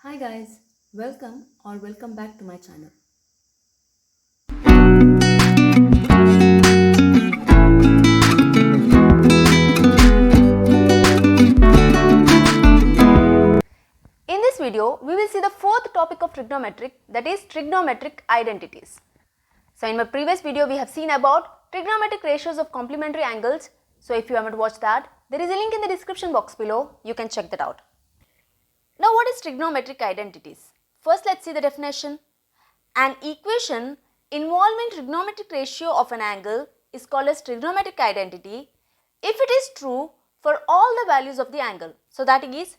Hi guys, welcome back to my channel. In this video, we will see the fourth topic of trigonometric, that is trigonometric identities. So in my previous video, we have seen about trigonometric ratios of complementary angles. So if you haven't watched that, there is a link in the description box below. You can check that out. Now what is trigonometric identities? First let's see the definition. An equation involving trigonometric ratio of an angle is called as trigonometric identity if it is true for all the values of the angle. So that is,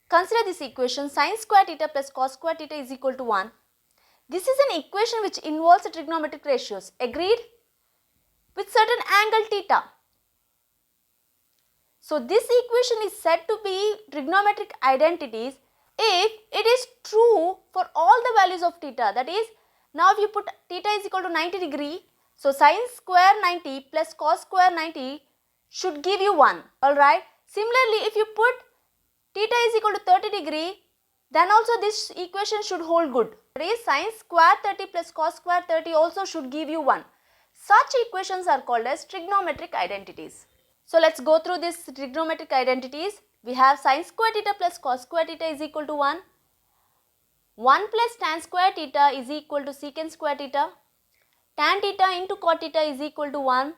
consider this equation sin square theta plus cos square theta is equal to 1. This is an equation which involves the trigonometric ratios, agreed, with certain angle theta. So this equation is said to be trigonometric identities if it is true for all the values of theta. That is, now if you put theta is equal to 90 degree, so sin square 90 plus cos square 90 should give you 1. Alright. Similarly, if you put theta is equal to 30 degree, then also this equation should hold good. That is, sin square 30 plus cos square 30 also should give you 1. Such equations are called as trigonometric identities. So let's go through these trigonometric identities. We have sin square theta plus cos square theta is equal to 1. 1 plus tan square theta is equal to secant square theta. Tan theta into cot theta is equal to 1.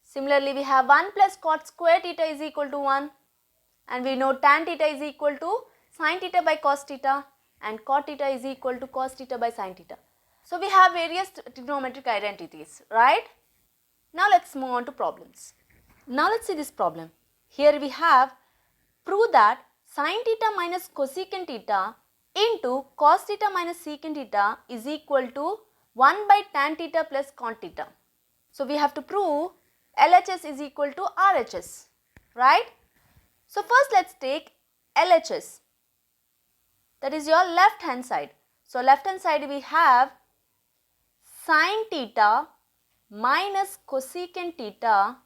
Similarly, we have 1 plus cot square theta is equal to 1. And we know tan theta is equal to sin theta by cos theta and cot theta is equal to cos theta by sin theta. So we have various trigonometric identities, right? Now let's move on to problems. Now let's see this problem. Here we have prove that sin theta minus cosecant theta into cos theta minus secant theta is equal to 1 by tan theta plus cot theta. So we have to prove LHS is equal to RHS, right? So first let's take LHS, that is your left hand side. So left hand side we have sin theta minus cosecant theta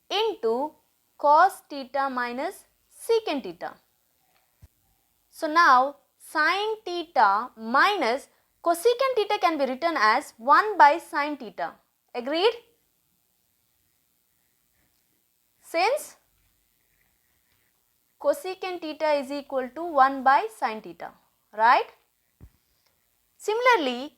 into cos theta minus secant theta. So now sin theta minus cosecant theta can be written as 1 by sin theta. Agreed? Since cosecant theta is equal to 1 by sin theta, right? Similarly,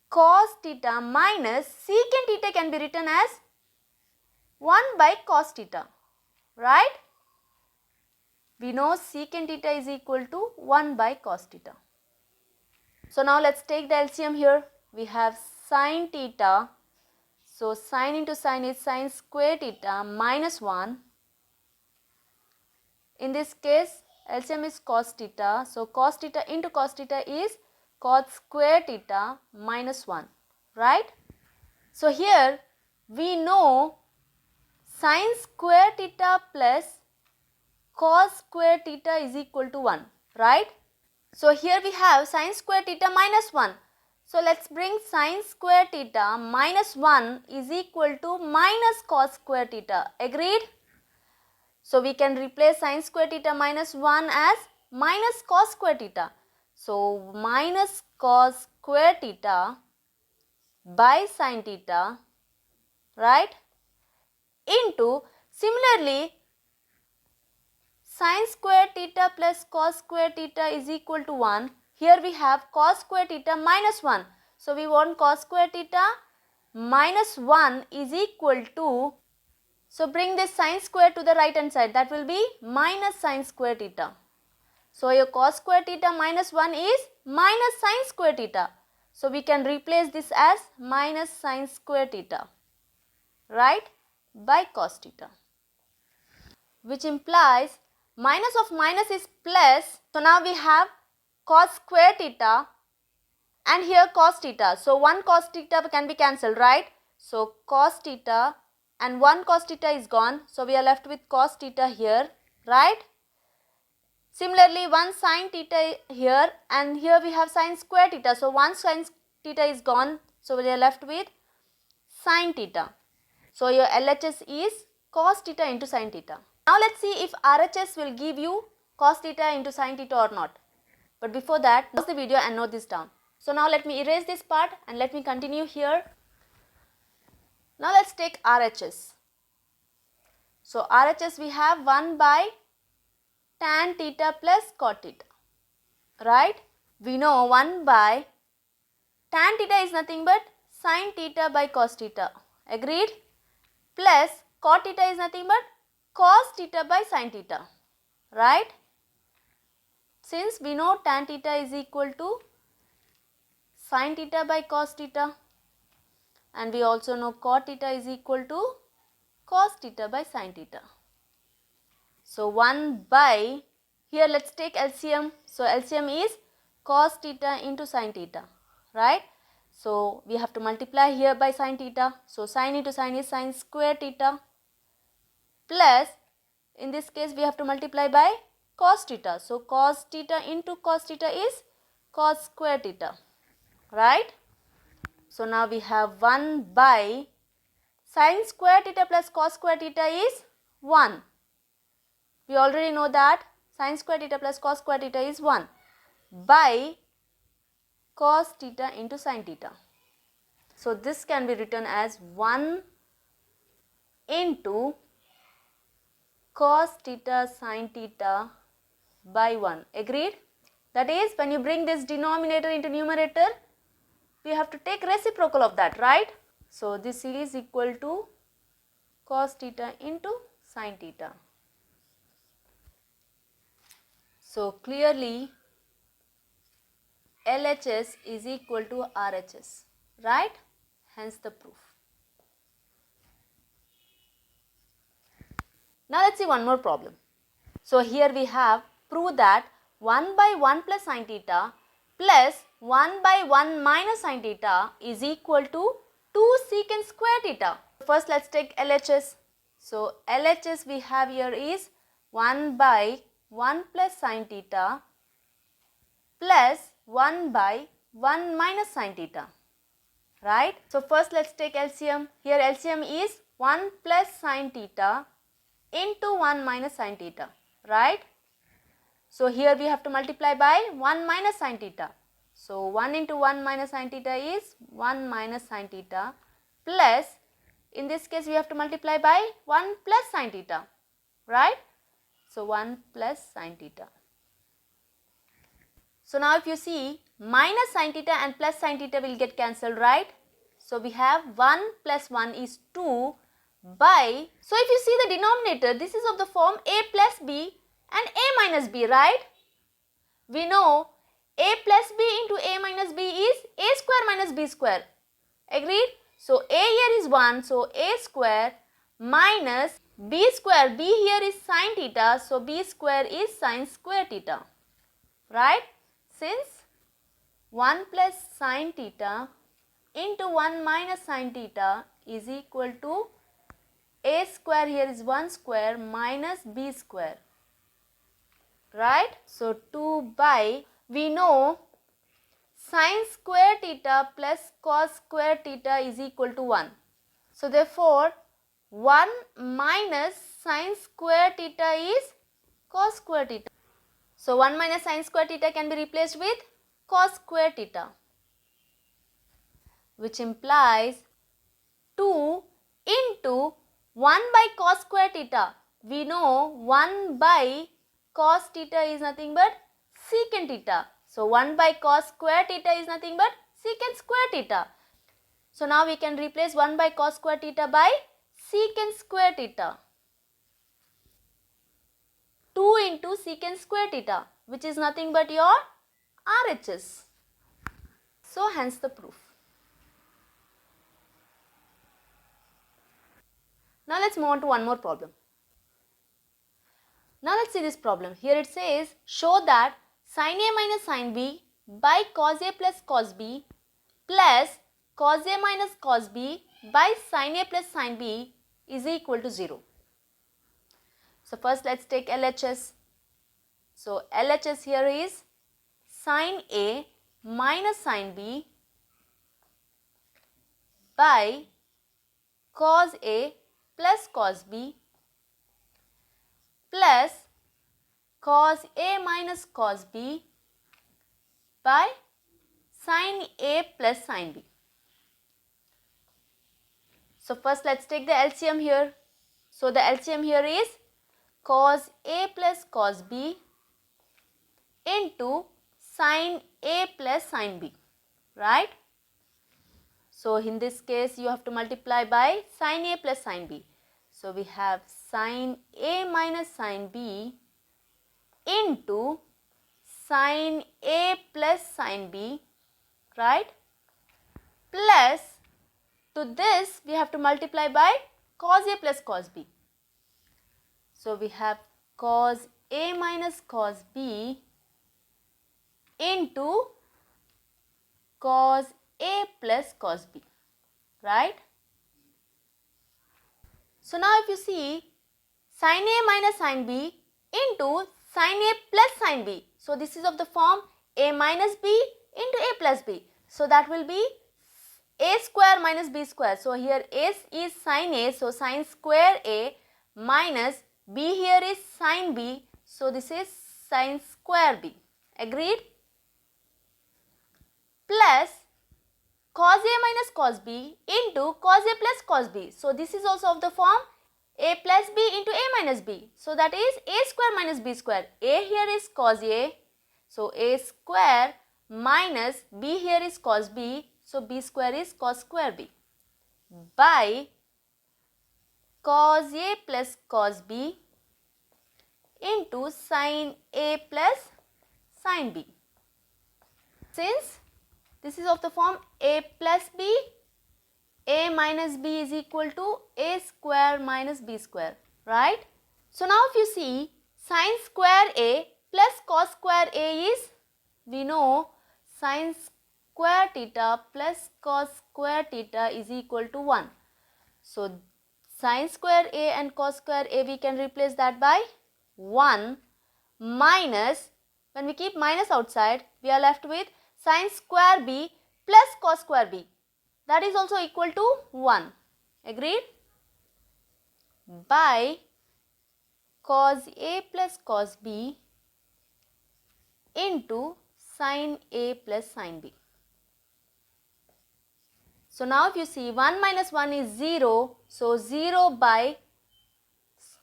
cos theta minus secant theta can be written as 1 by cos theta, right? We know secant theta is equal to 1 by cos theta. So now let's take the LCM here. We have sin theta. So sin into sin is sin square theta minus 1. In this case, LCM is cos theta. So cos theta into cos theta is cos square theta minus 1, right? So here we know sin square theta plus cos square theta is equal to 1, right? So here we have sin square theta minus 1. So let's bring sin square theta minus 1 is equal to minus cos square theta. Agreed? So we can replace sin square theta minus 1 as minus cos square theta. So minus cos square theta by sin theta, right? Into, similarly, sin square theta plus cos square theta is equal to 1. Here we have cos square theta minus 1. So we want cos square theta minus 1 is equal to, so bring this sin square to the right hand side, that will be minus sin square theta. So your cos square theta minus 1 is minus sin square theta. So we can replace this as minus sin square theta, right, by cos theta, which implies minus of minus is plus. So now we have cos square theta and here cos theta. So one cos theta can be cancelled, right? So cos theta and one cos theta is gone. So we are left with cos theta here, right? Similarly, one sin theta here and here we have sin square theta. So one sin theta is gone. So we are left with sin theta. So your LHS is cos theta into sin theta. Now let's see if RHS will give you cos theta into sin theta or not. But before that, pause the video and note this down. So now let me erase this part and let me continue here. Now let's take RHS. So RHS we have 1 by tan theta plus cot theta, right? We know 1 by tan theta is nothing but sin theta by cos theta, agreed? Plus cot theta is nothing but cos theta by sin theta, right? Since we know tan theta is equal to sin theta by cos theta, and we also know cot theta is equal to cos theta by sin theta. So 1 by, here let's take LCM. So LCM is cos theta into sin theta, right? So we have to multiply here by sin theta. So sin into sin is sin square theta, plus in this case we have to multiply by cos theta. So cos theta into cos theta is cos square theta, right? So now we have 1 by sin square theta plus cos square theta is 1. We already know that sin square theta plus cos square theta is 1 by cos theta into sin theta. So this can be written as 1 into cos theta sin theta by 1. Agreed? That is, when you bring this denominator into numerator, we have to take reciprocal of that, right? So this is equal to cos theta into sin theta. So clearly LHS is equal to RHS, right? Hence the proof. Now let's see one more problem. So here we have prove that 1 by 1 plus sin theta plus 1 by 1 minus sin theta is equal to 2 secant square theta. First let's take LHS. So LHS we have here is 1 by 1 plus sin theta plus 1 by 1 minus sin theta, right? So first let's take LCM. Here LCM is 1 plus sin theta into 1 minus sin theta, right? So here we have to multiply by 1 minus sin theta. So 1 into 1 minus sin theta is 1 minus sin theta, plus in this case we have to multiply by 1 plus sin theta, right? So 1 plus sin theta. So now if you see, minus sin theta and plus sin theta will get cancelled, right? So we have 1 plus 1 is 2 by, so if you see the denominator, this is of the form a plus b and a minus b, right? We know a plus b into a minus b is a square minus b square, agreed? So a here is 1, so a square minus b square, b here is sin theta, so b square is sin square theta, right? Since 1 plus sin theta into 1 minus sin theta is equal to a square, here is 1 square minus b square, right? So 2 by, we know sin square theta plus cos square theta is equal to 1. So therefore 1 minus sin square theta is cos square theta. So 1 minus sin square theta can be replaced with cos square theta, which implies 2 into 1 by cos square theta. We know 1 by cos theta is nothing but secant theta. So 1 by cos square theta is nothing but secant square theta. So now we can replace 1 by cos square theta by secant square theta. 2 into secant square theta, which is nothing but your RHS. So hence the proof. Now let's move on to one more problem. Now let's see this problem. Here it says, show that sin A minus sin B by cos A plus cos B plus cos A minus cos B by sin A plus sin B is equal to 0. So first let's take LHS. So LHS here is sin A minus sin B by cos A plus cos B plus cos A minus cos B by sin A plus sin B. So first let's take the LCM here. So the LCM here is cos A plus cos B into sin A plus sin B, right? So in this case you have to multiply by sin A plus sin B. So we have sin A minus sin B into sin A plus sin B, right? Plus to this we have to multiply by cos A plus cos B. So we have cos A minus cos B into cos A plus cos B, right? So now if you see sin A minus sin B into sin A plus sin B. So this is of the form A minus B into A plus B. So that will be A square minus B square. So here A is sin A, so sin square A minus B here is sin B. So this is sin square B. Agreed? Plus cos A minus cos B into cos A plus cos B. So this is also of the form A plus B into A minus B. So that is A square minus B square. A here is cos A. So A square minus B here is cos B. So B square is cos square B by cos A plus cos B into sin A plus sin B. Since this is of the form A plus B, A minus B is equal to A square minus B square, right? So now if you see sin square A plus cos square A is, we know sin square theta plus cos square theta is equal to 1. So sin square A and cos square A we can replace that by 1 minus, when we keep minus outside we are left with sin square B plus cos square B, that is also equal to 1. Agreed? By cos A plus cos B into sin A plus sin B. So now if you see 1 minus 1 is 0. So 0 by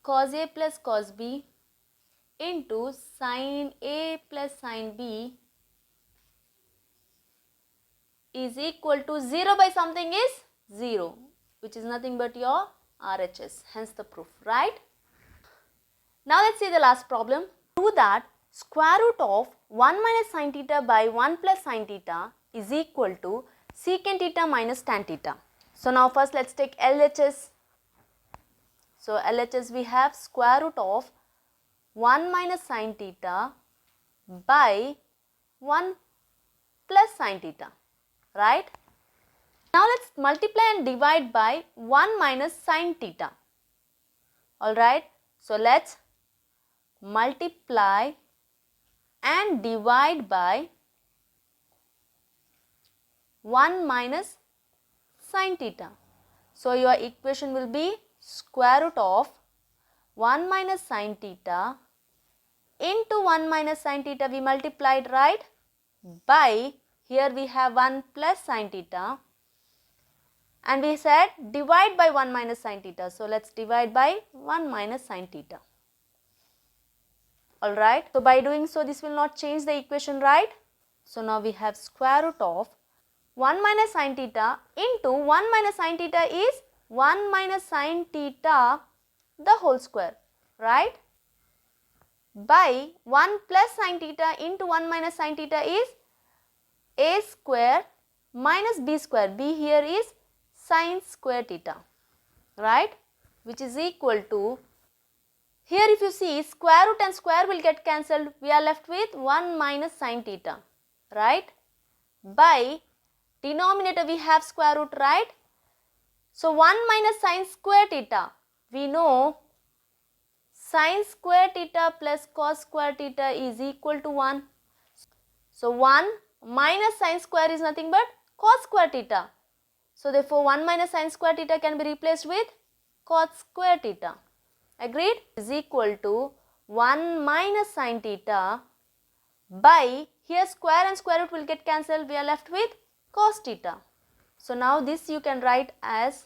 cos A plus cos B into sin A plus sin B is equal to 0 by something is 0, which is nothing but your RHS, hence the proof, right? Now let's see the last problem. Prove that square root of 1 minus sin theta by 1 plus sin theta is equal to secant theta minus tan theta. So now first let's take LHS. So LHS we have square root of 1 minus sin theta by 1 plus sin theta, right? Now let's multiply and divide by 1 minus sin theta. Alright, so let's multiply and divide by 1 minus sin theta. So your equation will be square root of 1 minus sin theta into 1 minus sin theta we multiplied, right? By, here we have 1 plus sin theta and we said divide by 1 minus sin theta. So let's divide by 1 minus sin theta. Alright, so by doing so this will not change the equation, right? So now we have square root of 1 minus sin theta into 1 minus sin theta is 1 minus sin theta the whole square, right? By 1 plus sin theta into 1 minus sin theta is A square minus B square. B here is sin square theta, right? Which is equal to, here if you see square root and square will get cancelled. We are left with 1 minus sin theta, right? By denominator we have square root, right? So 1 minus sin square theta, we know sin square theta plus cos square theta is equal to 1. So 1 minus sin square is nothing but cos square theta. So therefore 1 minus sin square theta can be replaced with cos square theta. Agreed? Is equal to 1 minus sin theta by, here square and square root will get cancelled, we are left with cos theta. So now this you can write as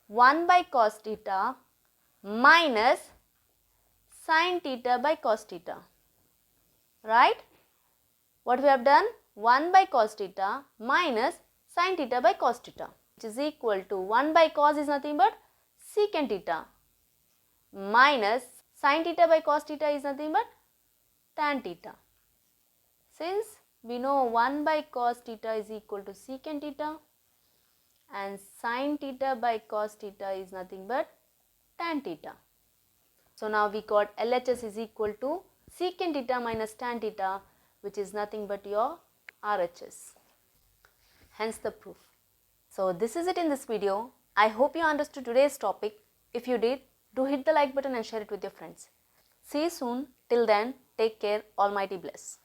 1 by cos theta minus sin theta by cos theta, right? What we have done? 1 by cos theta minus sin theta by cos theta, which is equal to 1 by cos is nothing but secant theta minus sin theta by cos theta is nothing but tan theta. Since we know 1 by cos theta is equal to secant theta and sin theta by cos theta is nothing but tan theta. So now we got LHS is equal to secant theta minus tan theta, which is nothing but your RHS. Hence the proof. So this is it in this video. I hope you understood today's topic. If you did, do hit the like button and share it with your friends. See you soon. Till then, take care. Almighty bless.